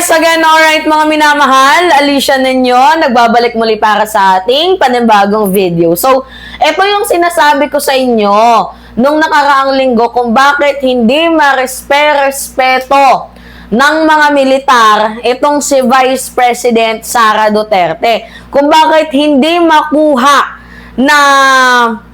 Yes, again, alright mga minamahal, Alicia ninyo, nagbabalik muli para sa ating panibagong video. So, ito yung sinasabi ko sa inyo nung nakaraang linggo kung bakit hindi marespeto ng mga militar itong si Vice President Sara Duterte. Kung bakit hindi makuha na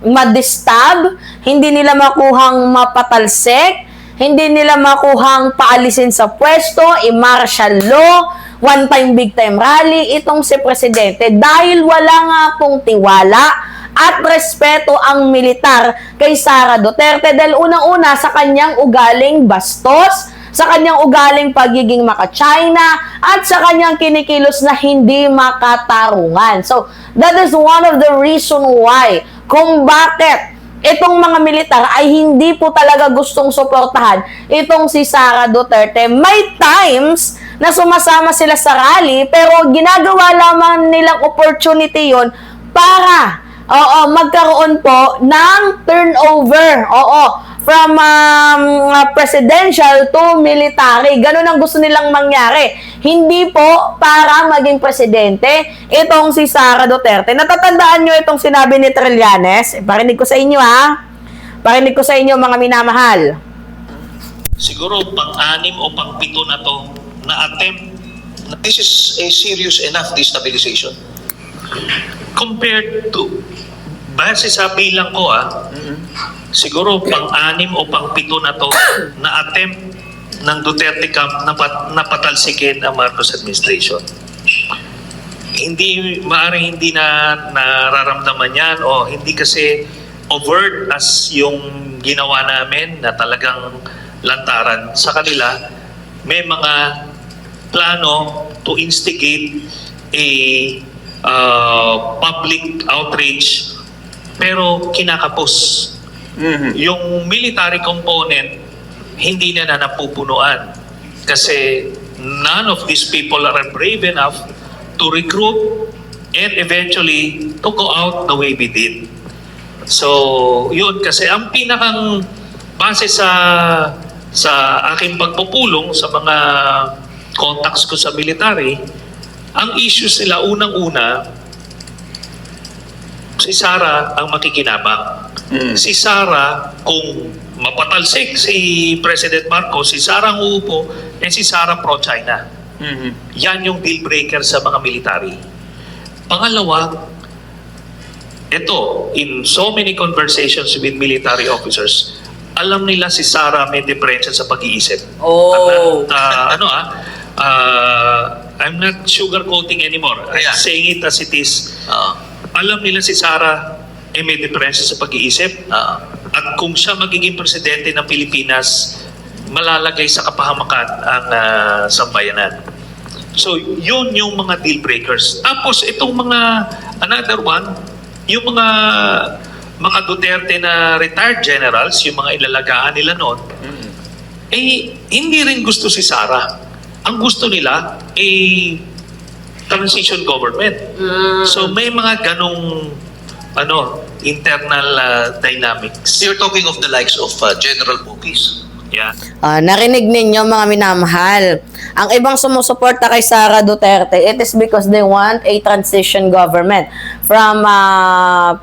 madistab, hindi nila makuhang mapatalsik, hindi nila makuhang paalisin sa pwesto, i-martial law, one-time big-time rally, itong si Presidente dahil wala nga pong tiwala at respeto ang militar kay Sara Duterte dahil unang-una sa kanyang ugaling bastos, sa kanyang ugaling pagiging maka-China, at sa kanyang kinikilos na hindi makatarungan. So, that is one of the reason why kung bakit itong mga militar ay hindi po talaga gustong suportahan itong si Sara Duterte. May times na sumasama sila sa rally pero ginagawa lamang nilang opportunity yon para magkaroon po ng turnover. From presidential to military. Ganun ang gusto nilang mangyari. Hindi po para maging presidente itong si Sara Duterte. Natatandaan nyo itong sinabi ni Trillanes? Parinig ko sa inyo ha. Parinig ko sa inyo mga minamahal. Siguro pang-anim o pang-pito na to na attempt. This is a serious enough destabilization. Compared to, base sa bilang ko siguro pang-anim o pang-pito na to na attempt ng Duterte camp na patalsikin ang Marcos administration. Maaaring hindi na nararamdaman yan o hindi kasi overt as yung ginawa namin na talagang lantaran. Sa kanila, may mga plano to instigate a public outrage pero kinakapos. Yung military component hindi na napupunuan kasi none of these people are brave enough to recruit and eventually to go out the way we did. So, yun kasi ang pinakang base sa aking pagpupulong sa mga contacts ko sa military, ang issues nila unang-una si Sara ang makikinabang. Si Sara, kung mapatalsik si President Marcos, si Sara ang uupo, and si Sara pro-China. Yan yung deal breaker sa mga military. Pangalawa, ito, in so many conversations with military officers, alam nila si Sara may diferensya sa pag-iisip. I'm not sugarcoating anymore. I'm saying it as it is. Alam nila si Sara may diferensya sa pag-iisip at kung siya magiging presidente ng Pilipinas, malalagay sa kapahamakan ang sambayanan. So, yun yung mga deal breakers. Tapos, itong mga, another one, yung mga Duterte na retired generals, yung mga ilalagaan nila noon, hindi rin gusto si Sara. Ang gusto nila transition government. So, may mga ganong internal dynamics. You're talking of the likes of General Bukis. Yeah. Narinig ninyo mga minamahal. Ang ibang sumusuporta kay Sara Duterte, it is because they want a transition government from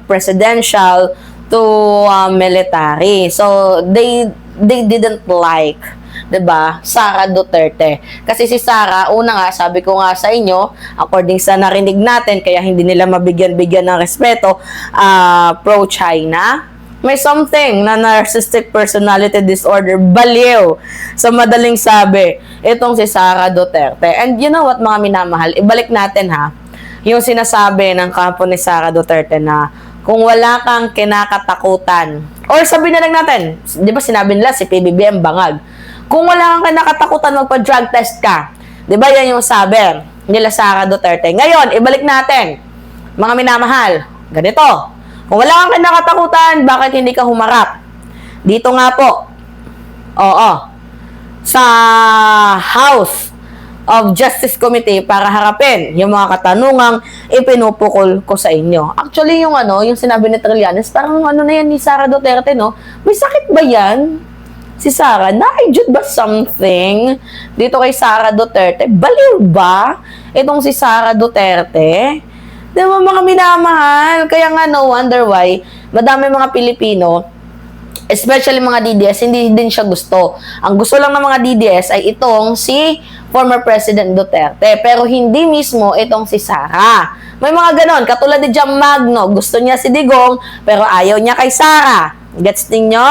presidential to military. So, they didn't like, 'di ba, Sara Duterte. Kasi si Sara, una nga, sabi ko nga sa inyo, according sa narinig natin, kaya hindi nila mabigyan ng respeto, pro-China. May something na narcissistic personality disorder, baliw. Sa madaling sabi, itong si Sara Duterte. And you know what, mga minamahal, ibalik natin yung sinasabi ng kampo ni Sara Duterte na kung wala kang kinakatakutan, or sabihin na lang natin, di ba sinabi nila si PBBM bangag, kung wala kang kinakatakutan, magpa-drug test ka. Di ba yan yung sabi nila Sara Duterte. Ngayon, ibalik natin, mga minamahal, ganito. Kung wala kang kinakatakutan, bakit hindi ka humarap? Dito nga po, sa House of Justice Committee para harapin yung mga katanungang ipinupukol ko sa inyo. Actually, yung sinabi ni Trillanes, parang na yan ni Sara Duterte, no? May sakit ba yan? si Sara, na-jud ba something dito kay Sara Duterte? Baliw ba itong si Sara Duterte? Di ba mga minamahal? Kaya nga no wonder why madami mga Pilipino, especially mga DDS, hindi din siya gusto. Ang gusto lang ng mga DDS ay itong si former President Duterte. Pero hindi mismo itong si Sara. May mga ganon. Katulad ni Jam Magno. Gusto niya si Digong, pero ayaw niya kay Sara. Gets ninyo?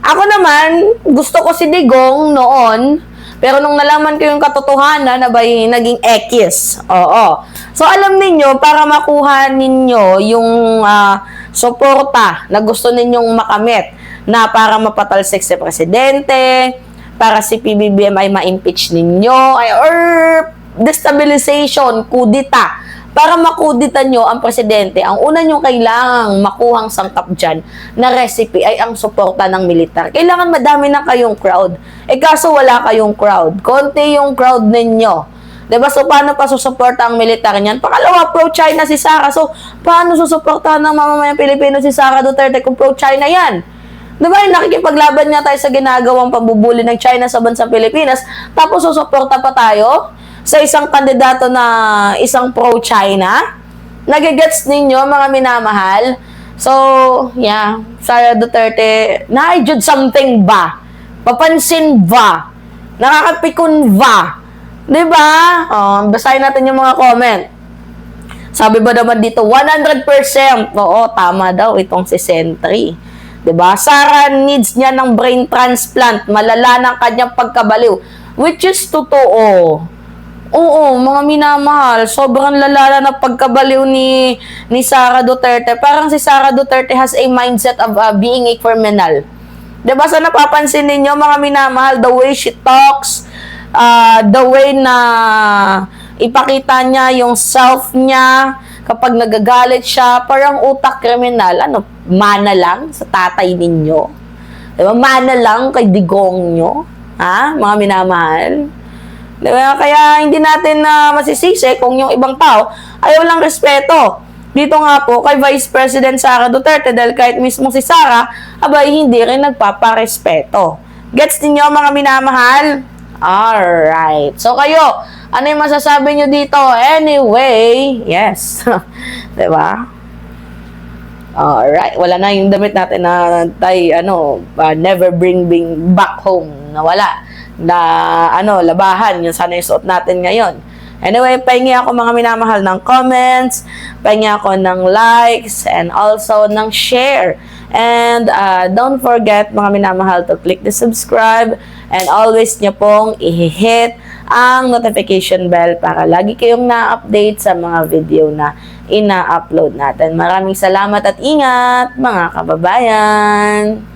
Ako naman, gusto ko si Digong noon. Pero nung nalaman ko yung katotohanan na ba'y naging X. Oo. So, alam ninyo, para makuha ninyo yung suporta na gusto ninyong makamit na para mapatalsik si Presidente, para si PBBM ay ma-impeach ninyo, or destabilization, kudita. Para makudita nyo ang Presidente, ang una nyo kailangang makuhang sangkap dyan na recipe ay ang suporta ng militar. Kailangan madami na kayong crowd. Kaso wala kayong crowd. Konti yung crowd ninyo. Diba? So, paano pa susuporta ang militar niyan? Pangalawa, pro-China si Sara. So, paano susuportahan ng mamamayang Pilipino si Sara Duterte kung pro-China yan? Diba? Nakikipaglaban nga tayo sa ginagawang pambubuli ng China sa bansang Pilipinas. Tapos, susuporta pa tayo sa isang kandidato na isang pro-China. Nagigets ninyo, mga minamahal? So, yeah. Sara Duterte, na-jud something ba? Papansin ba? Nakakapikon ba? Diba? Basahin natin yung mga comment. Sabi ba naman dito, 100%. Oo, tama daw itong si Sentry. Diba? Sara needs niya ng brain transplant. Malala ng kanyang pagkabaliw. Which is totoo. Oo, mga minamahal. Sobrang lalala na pagkabaliw ni Sara Duterte. Parang si Sara Duterte has a mindset of being a criminal. Diba? Sa napapansin ninyo, mga minamahal, the way she talks, the way na ipakita niya yung self niya kapag nagagalit siya, parang utak kriminal. Ano, mana lang sa tatay ninyo? Diba? Mana lang kay Digong nyo? Ha? Mga minamahal? Diba? Kaya hindi natin masisisi kung yung ibang tao ayaw lang respeto. Dito nga po kay Vice President Sara Duterte, dahil kahit mismo si Sara, abay hindi rin nagpaparespeto. Gets niyo mga minamahal? Alright. So kayo, ano yung masasabi nyo dito? Anyway, yes. Diba? Alright. Wala na yung damit natin na tayo, never bring back home. Nawala. Na, labahan. Yung sana yung suot natin ngayon. Anyway, pahingi ako mga minamahal ng comments, pahingi ako ng likes, and also ng share. And don't forget mga minamahal to click the subscribe and always nyo pong i-hit ang notification bell para lagi kayong na-update sa mga video na ina-upload natin. Maraming salamat at ingat mga kababayan!